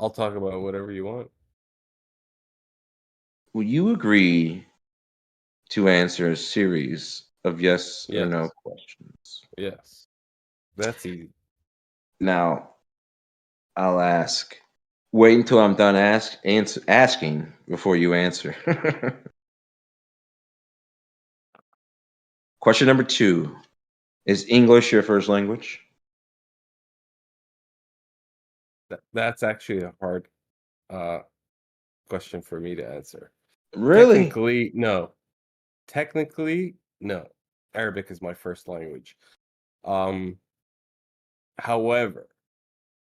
I'll talk about whatever you want. Will you agree to answer a series of yes or no Yes. questions? Yes. That's easy. Now, I'll ask. Wait until I'm done asking before you answer. Question number 2. Is English your first language? That's actually a hard uh question for me to answer. Really? Technically, no. Technically, no. Arabic is my first language. Um, however,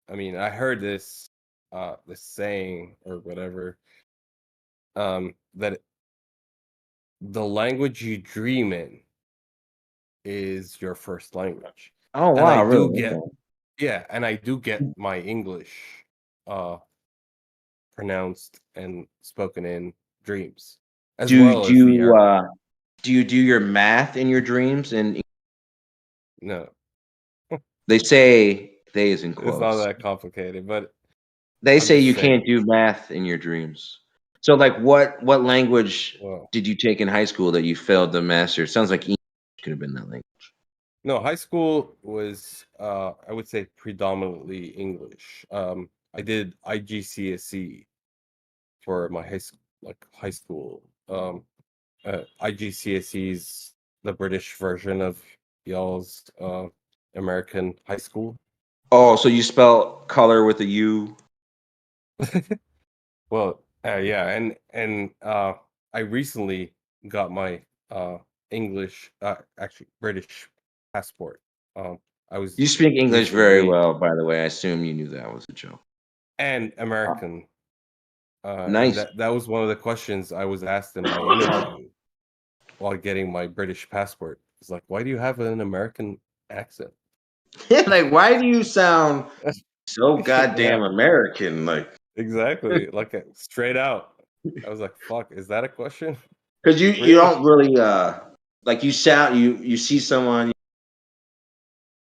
I mean, I heard this saying or whatever, that the language you dream in is your first language. Oh, And I wow, do really? get Okay. yeah, and I do get my English uh pronounced and spoken in dreams, as Do well do as the you Arabic. do you do your math in your dreams? And No, they say they is in it's not quotes. that complicated, but They I'm say just you saying. can't do math in your dreams. So, like, what language Well, did you take in high school that you failed to master? It sounds like English could have been that language. no, high school was I would say predominantly English. I did IGCSE for my high school. IGCSE's the British version of y'all's American high school. Oh, so you spell color with a U? Well, yeah, and I recently got my English, actually British passport. Um, I was You speak English very recently well, by the way. I assume you knew that was a joke. and Ah, American, and nice. that was one of the questions I was asked in my interview while getting my British passport. It's like, why do you have an American accent? Like, why do you sound so Yeah, goddamn American? Like, exactly. Like straight out. I was like, fuck, is that a question? because you Really? don't really like you sound you see someone,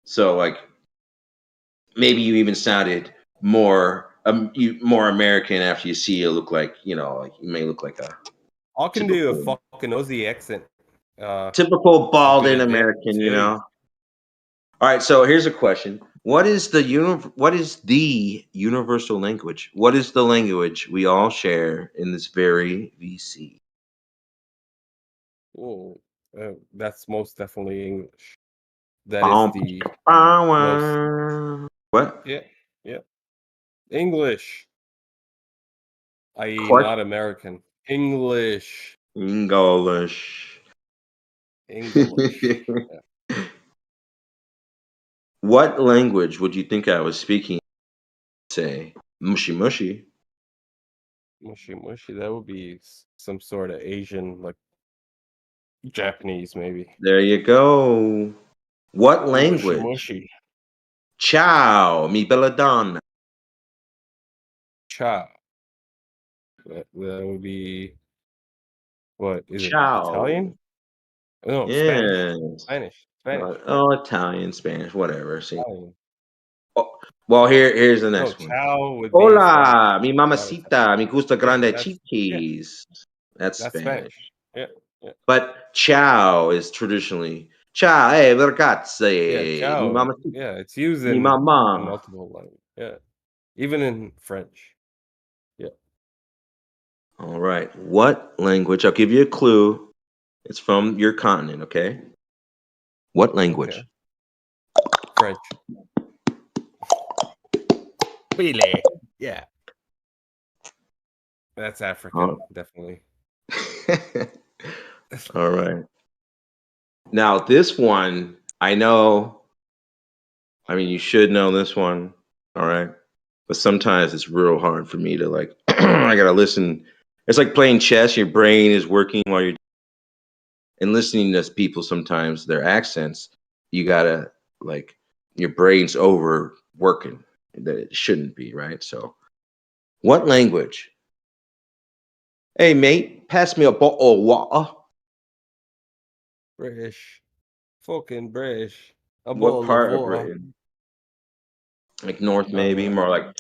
so like maybe you even sounded more American after you see you look like, like you may look like a I can do a typical fucking Aussie accent. Uh, typical as good balding as that American. too. All right, so here's a question. What is the universal language? What is the language we all share in this very VC? Oh, that's most definitely English. That is Bum, the most. What? Yeah, yeah. English, i.e., What? not American. English, English. English. Yeah. What language would you think I was speaking? Say mushy mushy. Mushy mushy. That would be some sort of Asian, like Japanese, maybe. There you go. What Mushy language? mushy. Ciao, mi bella donna. Cha. That would be what is it? Ciao. Italian? No, Spanish. Yes. Spanish. Spanish. Oh, Italian, Spanish, whatever. See. Italian. Oh, well, here's the No, next one. ciao would be Spanish, Hola, mi not Italian. mamacita, mi gusta Yeah, grande yeah, chiquis. That's that's Spanish. Spanish. Yeah, yeah, But ciao is traditionally ciao, hey, yeah. ragazzi, mi Ciao. mamacita, Yeah, it's used mi in mamma. multiple languages. Yeah, even in French. Yeah. All right. What language? I'll give you a clue. It's from your continent, okay? What Okay. language? French. Really? Yeah. That's African, Oh. definitely. All right. Now, this one, I know, I mean, you should know this one, all right? But sometimes it's real hard for me to like, I gotta listen. It's like playing chess. Your brain is working while you're and listening to people sometimes, their accents, you gotta like, your brain's over working that it shouldn't be, right? So, what language? Hey, mate, pass me a bottle of water. British. Fucking British. A What bottle of part of water. Britain? Like north, maybe Uh, more like,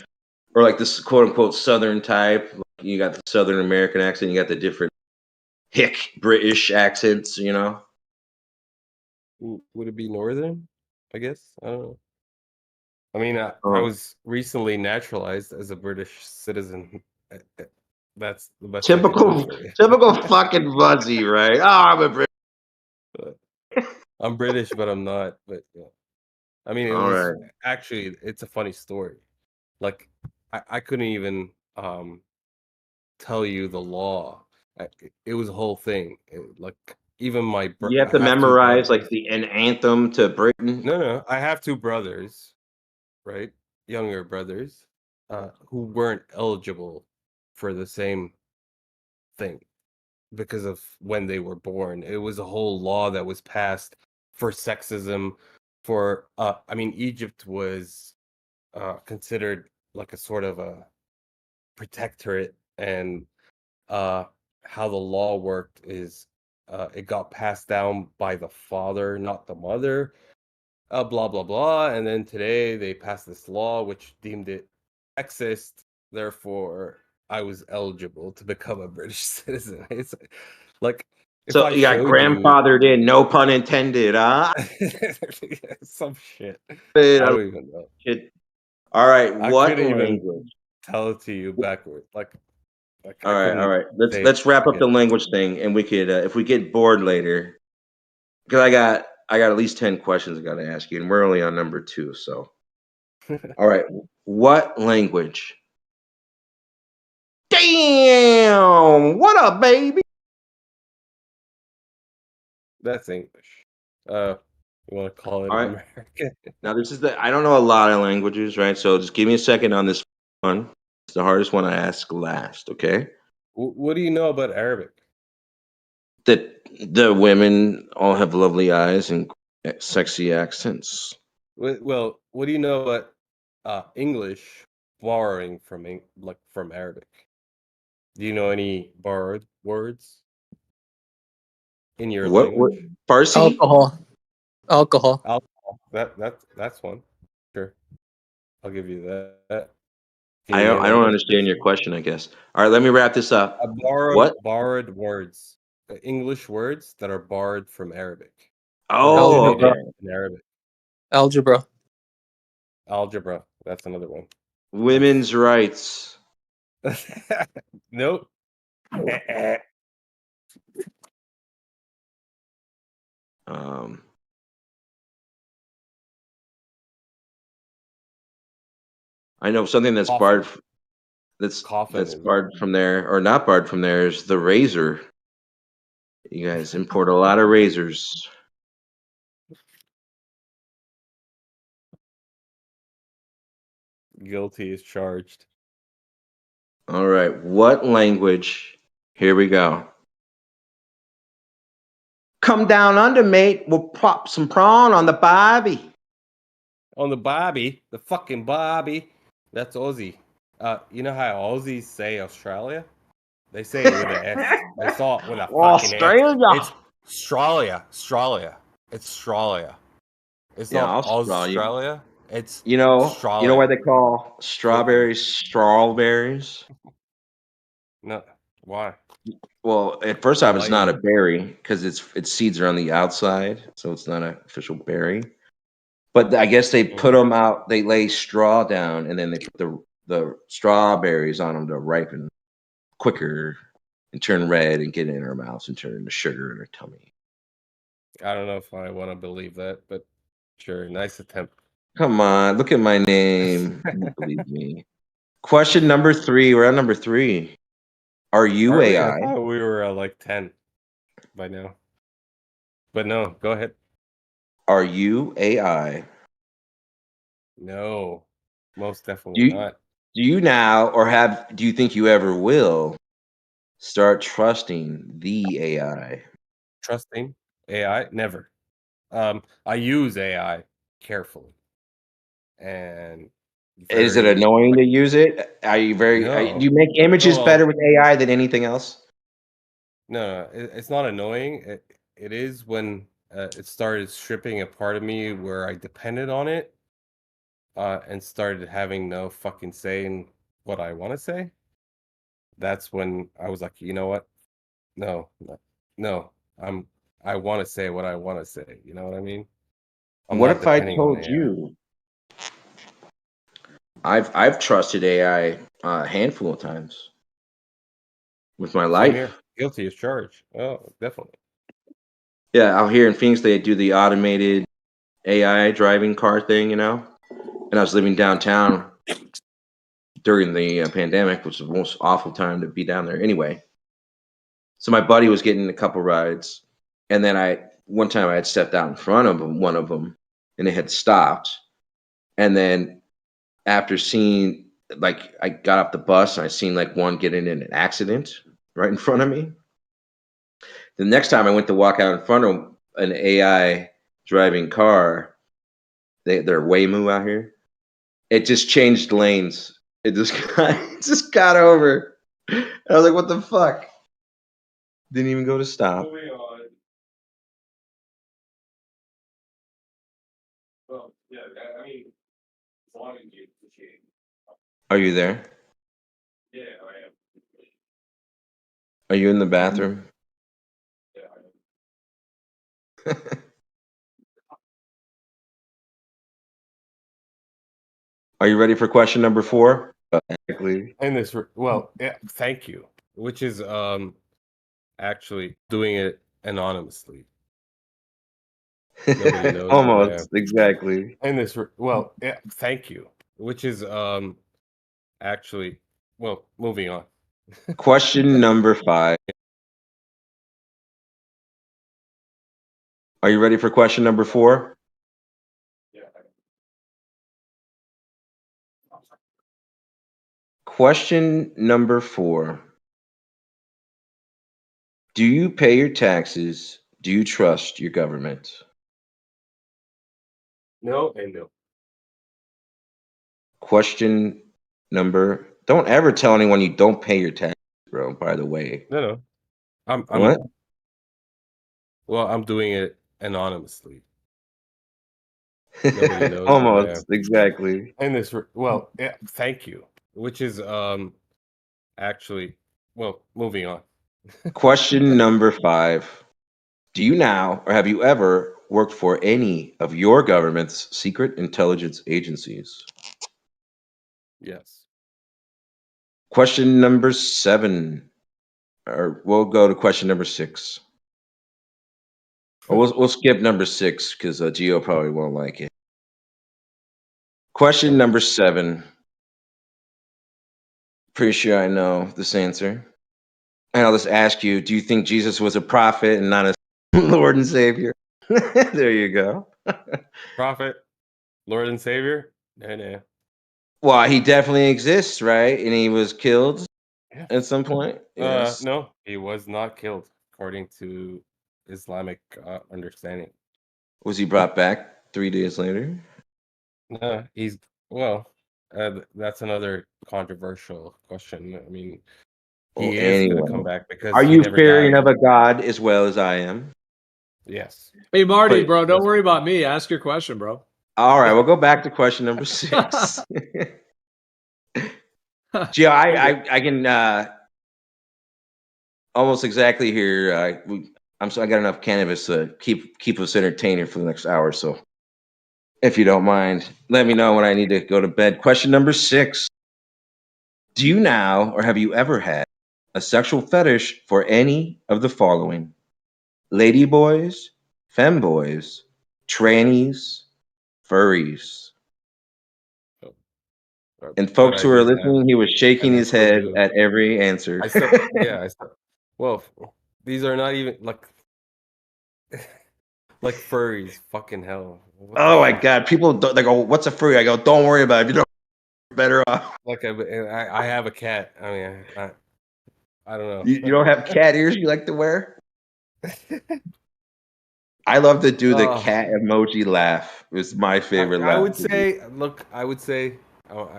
or like this quote unquote Southern type. Like you got the Southern American accent, you got the different hick British accents, you know. Would it be northern? I guess. I don't know. I mean, I Oh, was recently naturalized as a British citizen. That's the best I could do typical, for you. typical fucking Buzzy, right? Oh, I'm a Brit. But I'm British, but I'm not. But yeah. I mean, it All was right. actually it's a funny story. Like I couldn't even tell you the law. It was a whole thing. Like even You I have to have two memorize like brothers. the an anthem to Britain. No, I have two brothers, right? Younger brothers, who weren't eligible for the same thing because of when they were born. It was a whole law that was passed for sexism. For I mean, Egypt was considered like a sort of a protectorate, and uh, how the law worked is it got passed down by the father, not the mother. Blah blah blah, and then today they passed this law which deemed it sexist. Therefore, I was eligible to become a British citizen. It's like if So I you got showed you grandfathered in, no pun intended, huh? some shit, I I love don't even know. it. All right, I what couldn't even language? tell it to you backward. Like I All couldn't right. Let's say it let's wrap up again. the language thing, and we could, if we get bored later, because I got at least 10 questions I got to ask you, and we're only on number two. So, all right, what language? Damn, what up, baby? That's English. You want to call it All right, American? now this is the I don't know a lot of languages, right? So just give me a second on this one. It's the hardest one I ask last, okay? What do you know about Arabic? That the women all have lovely eyes and sexy accents. Well, what do you know about English borrowing from like from Arabic? Do you know any borrowed words in your What language? Farsi? Alcohol. Alcohol. Alcohol. That's one. Sure, I'll give you that. Can I you don't name I don't another understand first? your question, I guess. All right, let me wrap this up. What? Borrowed words. English words that are borrowed from Arabic, Oh, Algebra. originated okay. in Arabic. Algebra. Algebra. That's another one. Nice. Women's rights. Nope. Um, I know something that's Coffin. barred that's Coffin that's is one. barred from there or not barred from there is the razor. You guys import a lot of razors. Guilty is charged. All right, what language? Here we go. Come down under, mate. We'll pop some prawn on the barbie. On the Bobby, the fucking Bobby. That's Aussie. You know how Aussies say Australia? They say it with an S. They saw it with a fucking S. Australia. It's Australia. Australia. It's Australia. It's Yeah, not Australia. Australia. It's You know why Australia. they call Guilty. strawberries strawberries? No. Why? Well, at first off, it's not a Enlighten berry because its seeds are on the outside, so it's not an official berry. But I guess they me. put them out. They lay straw down, and then they put the strawberries on them to ripen quicker and turn red and get in our mouths and turn into sugar in our tummy. I don't know if I want to believe that, but sure. Nice attempt. Come on, look at my name. You believe me. Question number three. We're on number three. Are you Are we? I AI? thought we were like 10 by now. But no, go ahead. Are you AI? No, most Do definitely you, not. do you now, or do you think you ever will start trusting the AI? Trusting AI? Never. I use AI carefully and Is it very annoying like to use it? Do no. you make Oh images better well, with AI than anything else? no, it's not annoying. It is when it started stripping a part of me where I depended on it and started having no fucking say in what I want to say, that's when I was like, you know what? No, no, I want to say what I want to say. You know what I mean? I'm What not if I depending on told AI. you I've trusted AI a handful of times with my Same life. here. Guilty as charged. Oh, definitely. Yeah, out here in Phoenix, they do the automated AI driving car thing, and I was living downtown during the pandemic, which was the most awful time to be down there anyway. So my buddy was getting a couple rides, and then one time I had stepped out in front of one of them, and it had stopped. And then after seeing, like, I got off the bus and I seen like one getting in an accident right in front of me. The next time I went to walk out in front of an AI driving car, they're Waymo out here. It just changed lanes. It just it just got over. And I was like, "What the fuck?" Didn't even go to stop. Moving on. Well, yeah, I mean, as long as you appreciate. Are you there? Yeah, I am. Are you in the bathroom? Yeah, I am. Are you ready for question number 4? Exactly. And this, well, yeah, thank you. Which is actually doing it anonymously. Nobody knows who I am. Almost exactly. And this, well, yeah, thank you. Which is actually, well, moving on. Question number 5. Are you ready for question number 4? Yeah. Question number 4. Do you pay your taxes? Do you trust your government? No and no. Question number. Don't ever tell anyone you don't pay your taxes, bro, by the way. No, no. I'm What? well, I'm doing it anonymously. Nobody knows who I am. Almost exactly. And this, well, yeah, thank you. Which is actually, well, moving on. Question number 5. Do you now or have you ever worked for any of your government's secret intelligence agencies? Yes. Question number 7. Or we'll go to question number 6. Or we'll skip number 6 because Geo probably won't like it. Question number 7. Pretty sure I know this answer. And I'll just ask you, do you think Jesus was a prophet and not a Lord and Savior? There you go. Prophet, Lord and Savior? No, no. Well, he definitely exists, right? And he was killed Yeah. at some point. Yes. No, he was not killed, according to Islamic understanding. Was he brought back 3 days later? No, he's, well, that's another controversial question. I mean, Well, he is going to come anyway. back because Are he you never fearing died. of a God as well as I am? Yes. Hey, Marty, But bro, don't Most worry people. about me. Ask your question, bro. all right, we'll go back to question number 6. Gio, I can almost exactly hear. I got enough cannabis to keep us entertained for the next hour or so. If you don't mind, let me know when I need to go to bed. Question number 6. Do you now or have you ever had a sexual fetish for any of the following? Ladyboys, femboys, trannies, furries. Oh, And but folks I who are did have, listening, he was shaking and I his still head do. at every answer. I still, yeah, I still, well, these are not even like furries. Fucking hell. What the Oh my fuck? God. People, they go, "What's a furry?" I go, "Don't worry about it. If you don't, you're better off." Like I have a cat. I mean, I don't You don't have cat ears you like to wear? know. I love to do the Oh, cat emoji laugh. It's my favorite I laugh. would say, look, I would say, oh,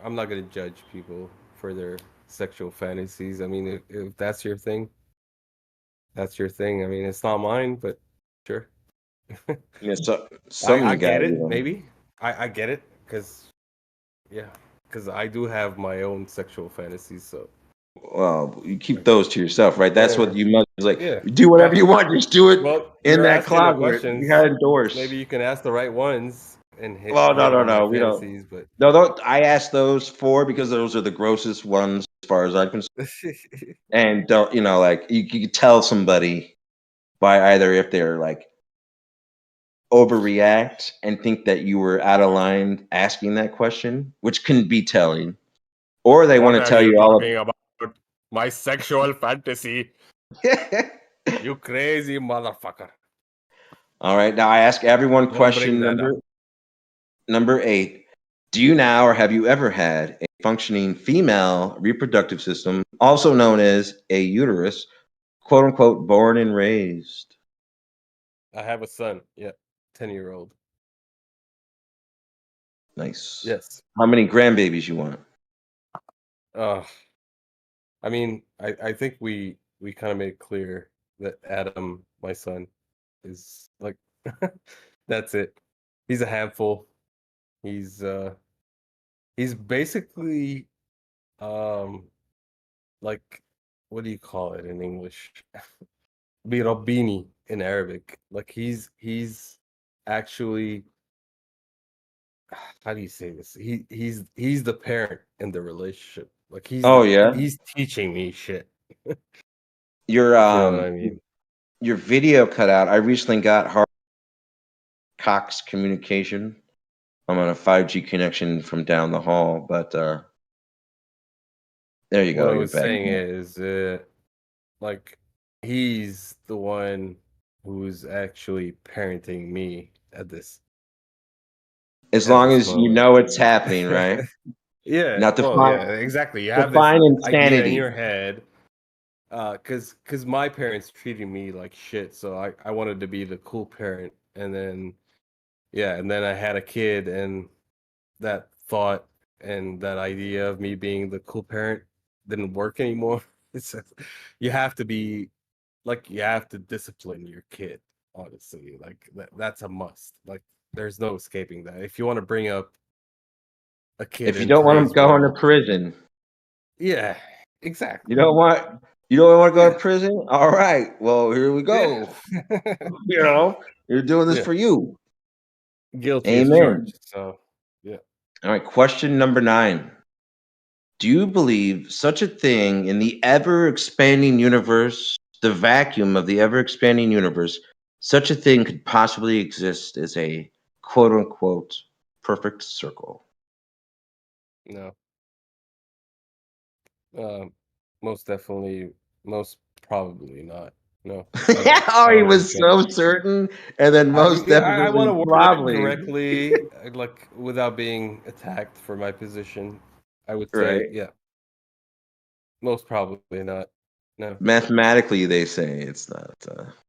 I'm not gonna judge people for their sexual fantasies. I mean, if that's your thing, that's your thing. I mean, it's not mine, but sure. Yeah, so I some of I you guys, get it, maybe. I get it, because yeah, because I do have my own sexual fantasies. So Well, you keep those to yourself, right? That's what you must like. yeah, Do whatever you want. Just do it well, in you're that asking the closet questions. behind doors. Maybe you can ask the right ones and Well, hit all my no. We don't. fantasies, but No, I asked those four because those are the grossest ones as far as I'm concerned. And don't like you could tell somebody by either if they're like overreact and think that you were out of line asking that question, which can be telling, or they what want to are tell you you all talking about? My sexual fantasy. You crazy motherfucker. All right, now I ask everyone Don't bring question that up. number 8. Do you now or have you ever had a functioning female reproductive system, also known as a uterus, quote unquote, born and raised? I have a son. Yeah, 10-year-old. Nice. Yes. How many grandbabies you want? I mean, I think we kind of made clear that Adam, my son, is like that's it. He's a handful. He's he's basically um like what do you call it in English? Birabini in Arabic. Like he's actually how do you say this? He's the parent in the relationship. Like Oh yeah. he's teaching me shit. Your If you know what I mean. your video cut out. I recently got hard Cox communication. I'm on a 5G connection from down the hall, but there you What go. I You're was back. saying is like he's the one who's actually parenting me As at long this as you moment. know it's happening, right? Yeah, Now well, yeah, exactly. You have this define idea in insanity. your head, cause my parents treated me like shit, so I wanted to be the cool parent, and then yeah, and then I had a kid, and that thought and that idea of me being the cool parent didn't work anymore. It's just, you have to be like you have to discipline your kid, honestly. Like that's a must. Like there's no escaping that. If you want to bring up a kid If you in don't want them today's going to world, prison, yeah, you exactly. don't want you don't want to go to Yeah, prison. All right, well here we yeah, go. You're doing this yeah. for you. Guilty as Amen. charged. So yeah. All right, question number 9. Do you believe such a thing in the ever expanding universe, the vacuum of the ever expanding universe, such a thing could possibly exist as a quote unquote perfect circle? No. Um, most definitely, most probably not. No, Oh, I he don't think was so. so certain, and then most Yeah, I want definitely, to word it probably, directly, like without being attacked for my position. I would say, right? yeah, most probably not. No. Mathematically, they say it's not.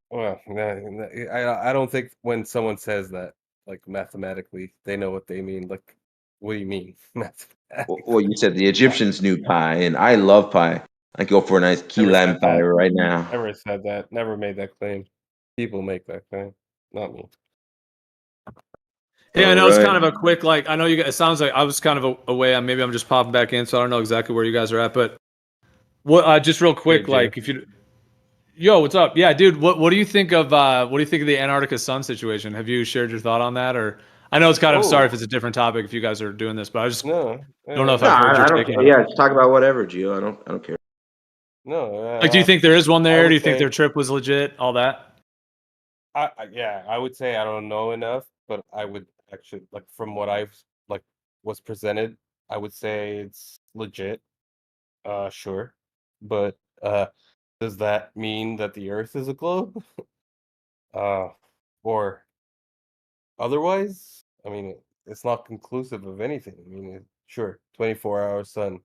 Well, I don't think when someone says that, like mathematically, they know what they mean. Like, what do you mean Well, mathematically? you said the Egyptians knew pi, and I love pie. I go for a nice key Never lime said pie that. right now. Never said that. Never made that claim. People make that claim, not me. Hey, All I know it's right. kind of a quick, like, I know you guys, it sounds like I was kind of away. Maybe I'm just popping back in, so I don't know exactly where you guys are at. But just real Hey, quick, Jay. like, if you, yo, what's up? Yeah, dude, what do you think of, what do you think of the Antarctica sun situation? Have you shared your thought on that? Or I know it's kind of, sorry if Oh it's a different topic if you guys are doing this, but I just no, don't know if No, I've heard your I don't take care. on it. Yeah, just talk about whatever, Gio. I don't care. no. Like, do you think there is one I there? Do would you think their say, trip was legit? All that? yeah, I would say I don't know enough, but I would actually like from what I've like was presented, I would say it's legit. Sure, but does that mean that the Earth is a globe? Uh, or otherwise? I mean, it's not conclusive of anything. I mean, sure, 24-hour sun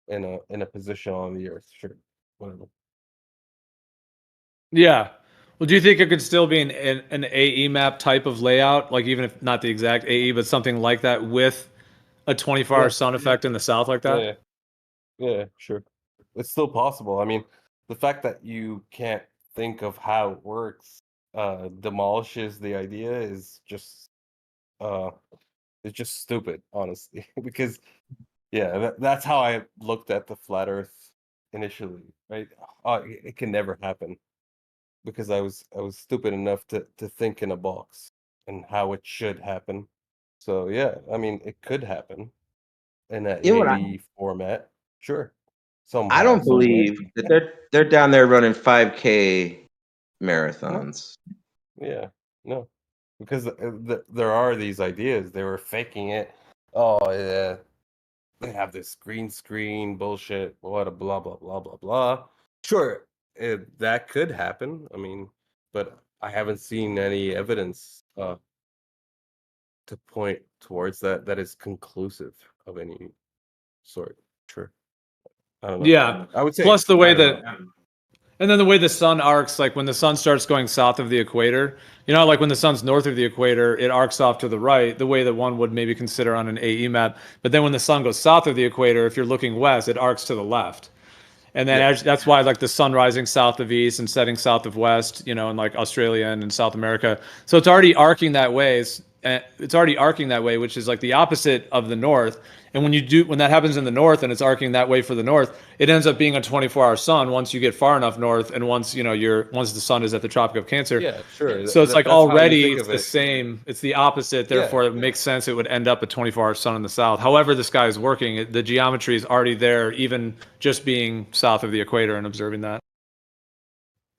in a position on the Earth, sure, whatever. Yeah. Well, do you think it could still be an AE map type of layout, like even if not the exact AE, but something like that with a 24-hour Yeah, sun effect in the south like yeah, that? yeah, sure. It's still possible. I mean, the fact that you can't think of how it works demolishes the idea is just uh it's just stupid, honestly. Because Yeah, that's how I looked at the flat Earth initially, right? Oh, it can never happen because I was stupid enough to think in a box and how it should happen. So yeah, I mean, it could happen in a You know what? AE format, sure, I somehow, don't some way. believe that they're down there running 5K No, marathons. yeah, no, because there are these ideas. They were faking it. Oh yeah, they have this green screen bullshit, what a blah blah blah blah blah. Sure, that could happen. I mean, but I haven't seen any evidence to point towards that is conclusive of any sort. Sure, I don't know. Yeah. I would say Plus the I way don't know. that And then the way the sun arcs, like when the sun starts going south of the equator, like when the sun's north of the equator, it arcs off to the right, the way that one would maybe consider on an AE map. But then when the sun goes south of the equator, if you're looking west, it arcs to the left. And then Yeah, that's why like the sun rising south of east and setting south of west, in like Australia and in South America. So it's already arcing that way. It's already arcing that way, which is like the opposite of the north. And when that happens in the north and it's arcing that way for the north, it ends up being a 24-hour sun once you get far enough north and once the sun is at the Tropic of Cancer. yeah, sure. So it's like That's how you already think it's of the it. same. It's the opposite. Yeah, Therefore, it makes sense it would end up a 24-hour sun in the south. However, the sky is working. The geometry is already there, even just being south of the equator and observing that.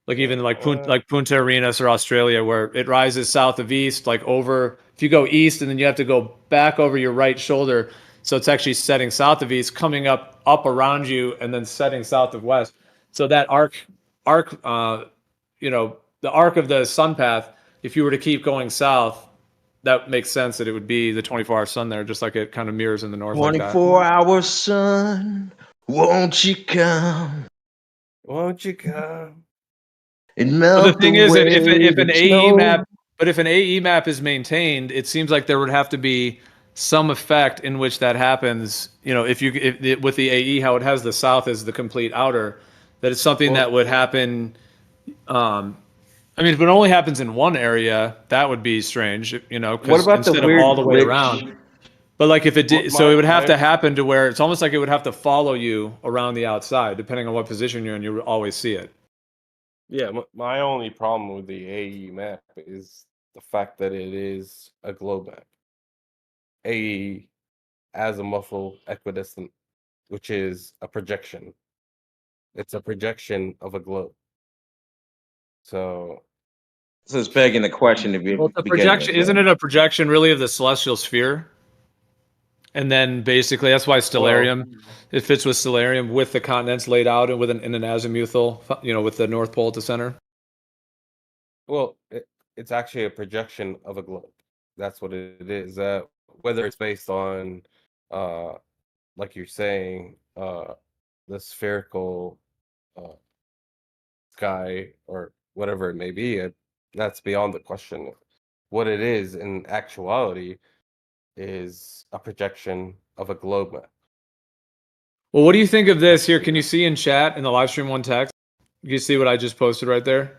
Like yeah. even like Punta Arenas or Australia, where it rises south of east, like over. If you go east and then you have to go back over your right shoulder, so it's actually setting south of east, coming up around you, and then setting south of west. So that arc, the arc of the sun path. If you were to keep going south, that makes sense that it would be the 24-hour sun there, just like it kind of mirrors in the north like that. 24-hour sun, won't you come Won't you come? and But the melt thing is, away if the an AE snow? map, but if an AE map is maintained, it seems like there would have to be some effect in which that happens. If with the AE, how it has the south as the complete outer, that it's something that Well, would happen. I mean, if it only happens in one area, that would be strange, What because about the instead of weird all the way glitch? around. But like if it what did, so it would have my to happen to where it's almost like it would have to follow you around the outside, depending on what position you're in. You would always see it. Yeah, my only problem with the AE map is the fact that it is a globe map. AE azimuthal equidistant, which is a projection. It's a projection of a globe. So This is begging the question to Well, it's a begin projection, with, isn't man. it a projection really of the celestial sphere? And then basically that's why well, stellarium, it fits with stellarium with the continents laid out and in an azimuthal, with the North Pole at the center. it's actually a projection of a globe. That's what it is. Whether it's based on, uh, like you're saying, the spherical uh, sky or whatever it may be, that's beyond the question. What it is in actuality is a projection of a globe map. Well, what do you think of this That's here? Can you see in chat in the live stream one text? You see what I just posted right there?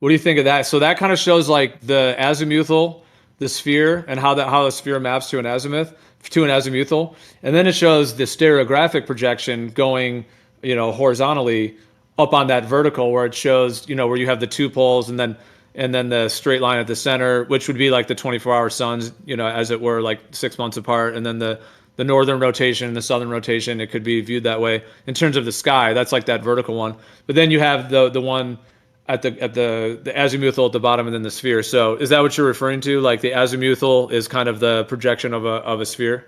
What do you think of that? So that kind of shows like the azimuthal, the sphere, and how the sphere maps to an azimuth, to an azimuthal, and then it shows the stereographic projection going, horizontally up on that vertical where it shows, where you have the two poles and then the straight line at the center, which would be like the 24-hour suns, as it were, like 6 months apart, and then the northern rotation and the southern rotation. It could be viewed that way in terms of the sky. That's like that vertical one. But then you have the one at the azimuthal at the bottom and then the sphere. So is that what you're referring to? Like the azimuthal is kind of the projection of a sphere,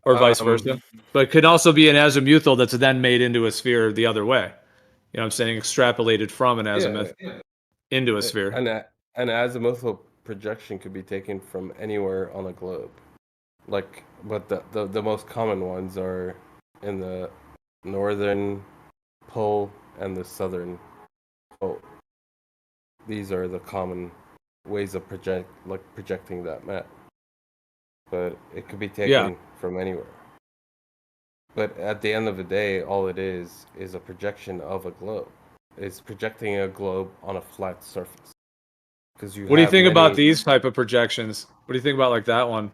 or vice Um, versa? But it could also be an azimuthal that's then made into a sphere the other way. I'm saying extrapolated from an yeah, azimuth into a sphere. an azimuthal projection could be taken from anywhere on a globe. Like, but the most common ones are in the northern pole and the southern pole. These are the common ways of projecting that map. But it could be Yeah. taken from anywhere. But at the end of the day, all it is a projection of a globe. It's projecting a globe on a flat surface. Because you What do you have think about many. these type of projections? What do you think about like that one?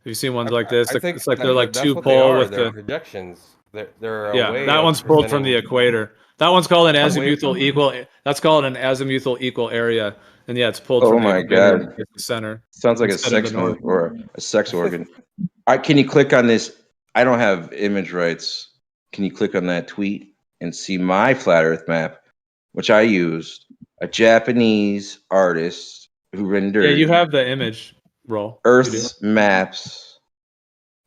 Have you seen ones like this? I think It's like they're like that's two what they pole are. with They're the projections. They're a yeah. way That of one's pulled from the presenting equator. That one's called an away azimuthal from. equal. That's called an azimuthal equal area, and yeah, it's pulled Oh from the my equator god, and it's the center sounds like a instead of the sex north. or a sex organ. Can you click on this? I don't have image rights. Can you click on that tweet and see my flat Earth map, which I used a Japanese artist who Yeah, you rendered have the image roll. You do. Earth's maps,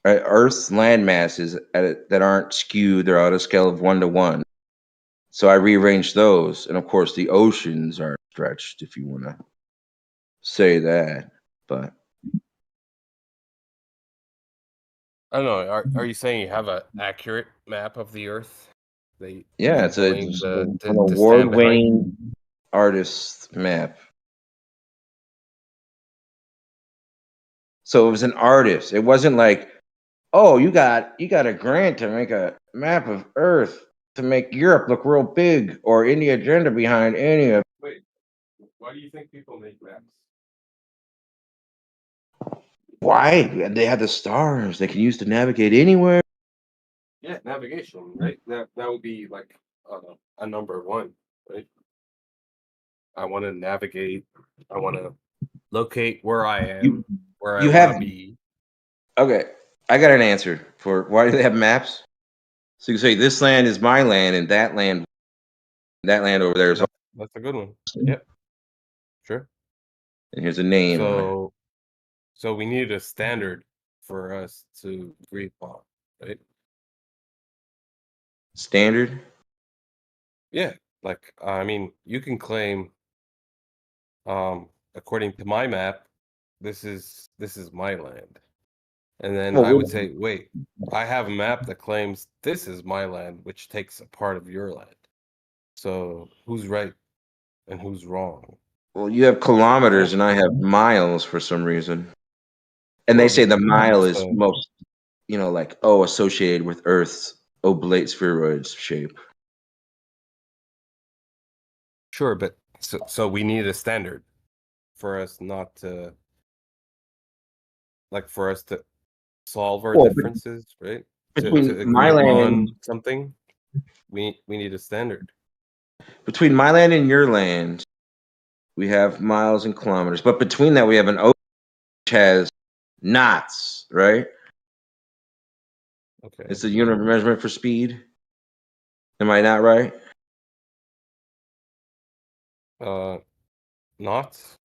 Earth's land masses that aren't skewed. They're on a scale of 1 to 1. So I rearranged those, and of course the oceans are stretched, if you want to say that. But I don't know. Are you saying you have an accurate map of the Earth that yeah, you're it's willing an to stand behind? award-winning artist's map. So it was an artist. It wasn't like, oh, you got a grant to make a map of Earth to make Europe look real big, or any agenda behind any of. Wait, why do you think people make maps? Why? They have the stars they can use to navigate anywhere. Yeah, navigation, right? That would be like a number one, right? I want to navigate. I want to locate where I You am, where I you want to have be. okay. I got an answer for why do they have maps? So you can say this land is my land, and that land over there is. That's a good one. Yep, sure. And here's a name on it. So we need a standard for us to agree upon, right? Standard. Yeah, like I mean, you can claim, according to my map, this is my land, and then Well, I would say, wait, I have a map that claims this is my land, which takes a part of your land. So who's right and who's wrong? well, you have kilometers, Well, and I have miles for some reason. And they well, say the mile that's is most, like associated with Earth's oblate spheroid shape. sure, but so we need a standard for us not to for us to solve our Well, differences, right? To between agree my land upon and something, we need a standard. between my land and your land, we have miles and kilometers. But between that, we have an ocean which has knots, right? Okay. It's a unit of measurement for speed. Am I not right? Knots?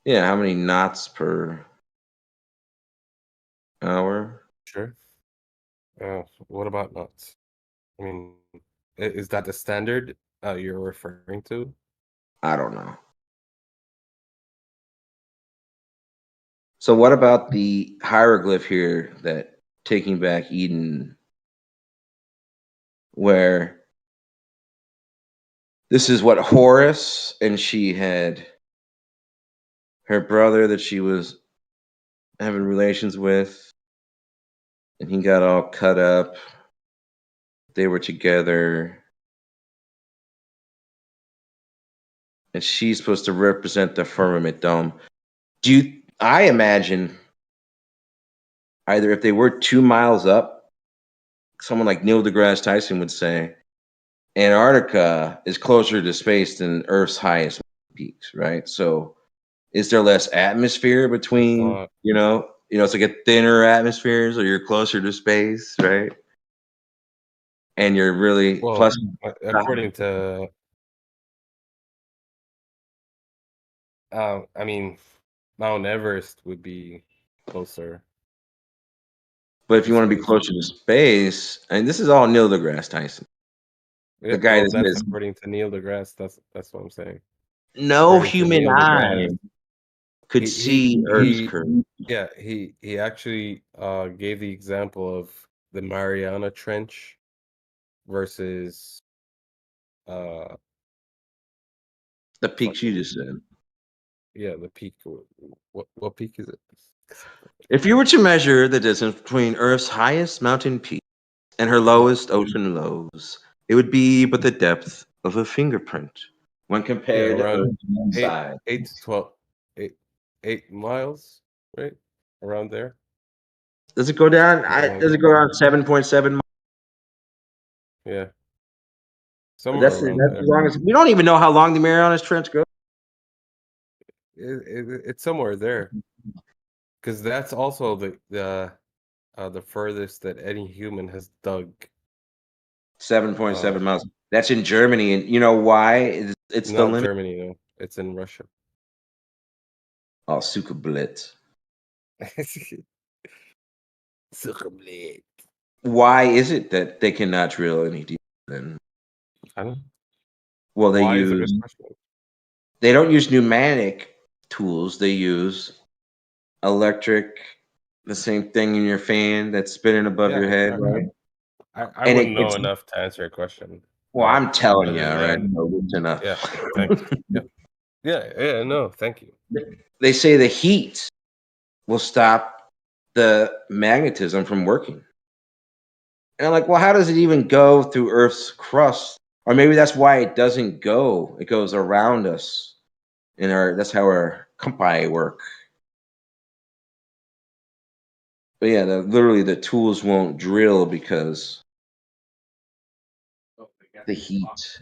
Yeah, how many knots per hour? Sure. What about knots? I mean, is that the standard you're referring to? I don't know. So what about the hieroglyph here that Taking Back Eden, where this is what Horus, and she had her brother that she was having relations with, and he got all cut up. They were together, and she's supposed to represent the firmament dome. I imagine either if they were 2 miles up, someone like Neil deGrasse Tyson would say, Antarctica is closer to space than Earth's highest peaks, right? So is there less atmosphere I between, thought, it's like a thinner atmosphere, so you're closer to space, right? And you're really well, plus according to, I mean, Mount Everest would be closer but if to you want to be space. closer to space, and this is all Neil deGrasse Tyson, Yeah, the guy well, that that's says according to Neil deGrasse. That's what I'm saying. no According to human Neil eye deGrasse, could he he see Earth's he curve. yeah, he actually gave the example of the Mariana Trench versus uh The peaks you fucking just said. yeah, the peak. What peak is it? If you were to measure the distance between Earth's highest mountain peak and her lowest ocean lows, it would be but the depth of a fingerprint when Yeah, compared to around Earth's eight side. eight to 12 eight 8 miles, right? around there. Does it go down? Something like Does it that. go down 7.7? Yeah, somewhere That's around as there. long as we don't even know how long the Marianas Trench goes. It's somewhere there because that's also the furthest that any human has dug. 7.7 miles. That's in Germany, and you know why? It's the Not limit. Germany, no. It's in Russia. Oh, Sukablitz. Suchamlet. Why is it that they cannot drill any deeper than? I don't. Well, Why is a good question? they don't use pneumatic tools. They use electric, the same thing in your fan that's spinning above your Yeah, head, right? I And wouldn't know it's enough to answer your question. well, I'm telling you, Other right? than It's enough. yeah, thanks. Yeah, yeah. No, thank you. They say the heat will stop the magnetism from working. And I'm like, well, how does it even go through Earth's crust? Or maybe that's why it doesn't go. It goes around us. And that's how our compi work. But yeah, literally the tools won't drill because the heat.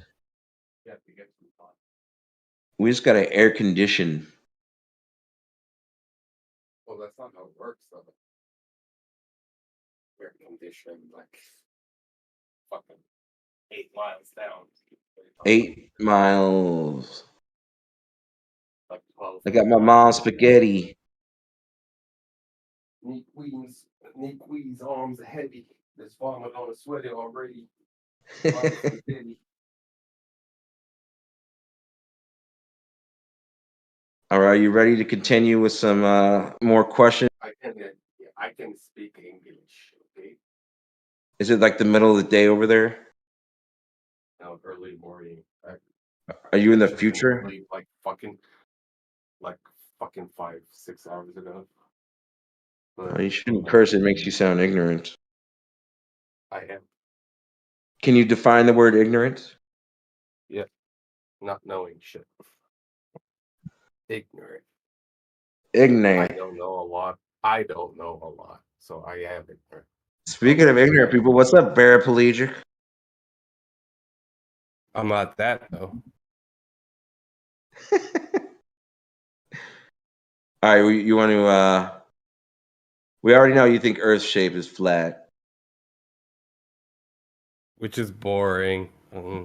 We just got to air condition. Well, that's not how it works, though. Air conditioned, like fucking 8 miles down. 8 miles. Like 12. I got my mom's spaghetti. Nick Wee's arms are heavy. This farmer gonna sweat it already. Mom's spaghetti. All right, you ready to continue with some more questions? I can speak English. Okay. Is it like the middle of the day over there? Now early morning. Are you in the Should've been future? asleep like fucking 5, 6 hours ago. Oh, But you shouldn't curse. It makes you sound ignorant. I am. Can you define the word ignorant? Yeah. Not knowing shit. Ignorant. I Ignorant. don't know a lot. I don't know a lot. So I am ignorant. Speaking of ignorant people, what's up, paraplegic? I'm not that though. All right, you want to? We already know you think Earth's shape is flat. Which is boring. Well,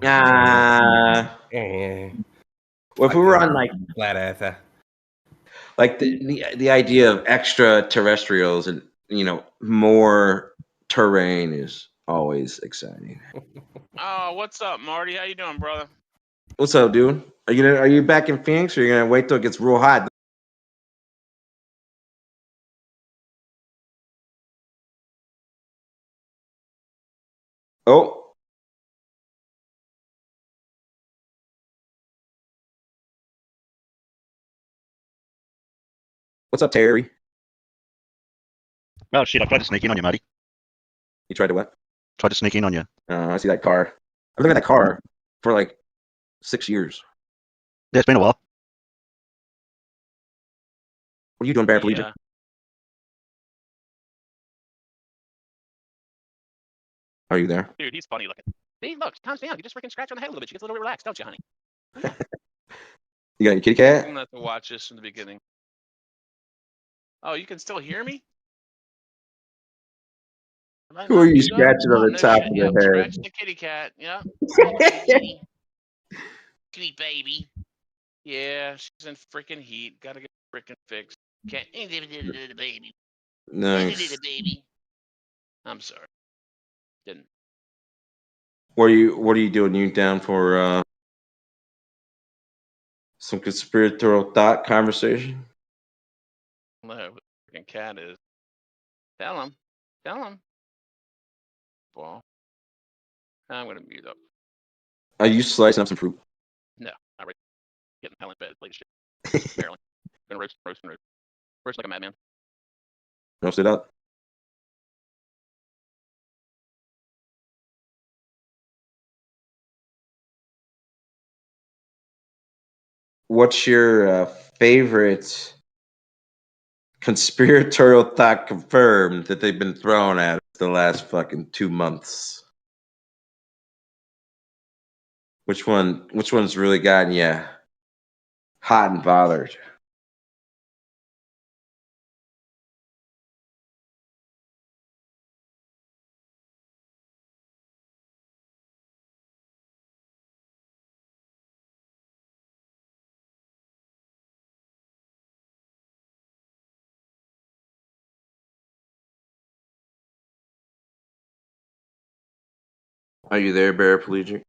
if we were on like flat earther. like the idea of extraterrestrials and more terrain is always exciting. Oh, what's up, Marty? How you doing, brother? What's up, dude? Are you back in Phoenix, or are you gonna wait till it gets real hot? Oh, what's up, Terry? Oh shit! I tried to sneak in on you, Marty. You tried to what? Tried to sneak in on you. I see that car. I've looked at that car for like 6 years. Yeah, it's been a while. What are you doing, paraplegic? Yeah. Are you there? Dude, he's funny looking. See, look, calms down. You just freaking scratch her on the head a little bit. She gets a little bit relaxed, don't you, honey? You got your kitty I'm cat? gonna have to watch this from the beginning. Oh, you can still hear me? Am I Who are not you mute up? scratching on Oh, the no top shit. of Yep, the scratch the kitty cat. Yep. Little kitty kitty. Kitty baby. Yeah, she's in freaking heat. Gotta get freaking fixed. Can't. The baby. head? Nice. Baby. I'm sorry. Didn't. What are you doing? You down for some conspiratorial thought conversation? No, freaking cat is. Tell him. Tell him. Well, I'm gonna mute up. Are you slicing up some fruit? No, not right. Getting hell in bed, late as shit. Maryland. Gonna roast. Roast like a madman. Roast it up. What's your favorite conspiratorial thought confirmed that they've been thrown at us the last fucking 2 months? Which one's really gotten you hot and bothered? Are you there, paraplegic?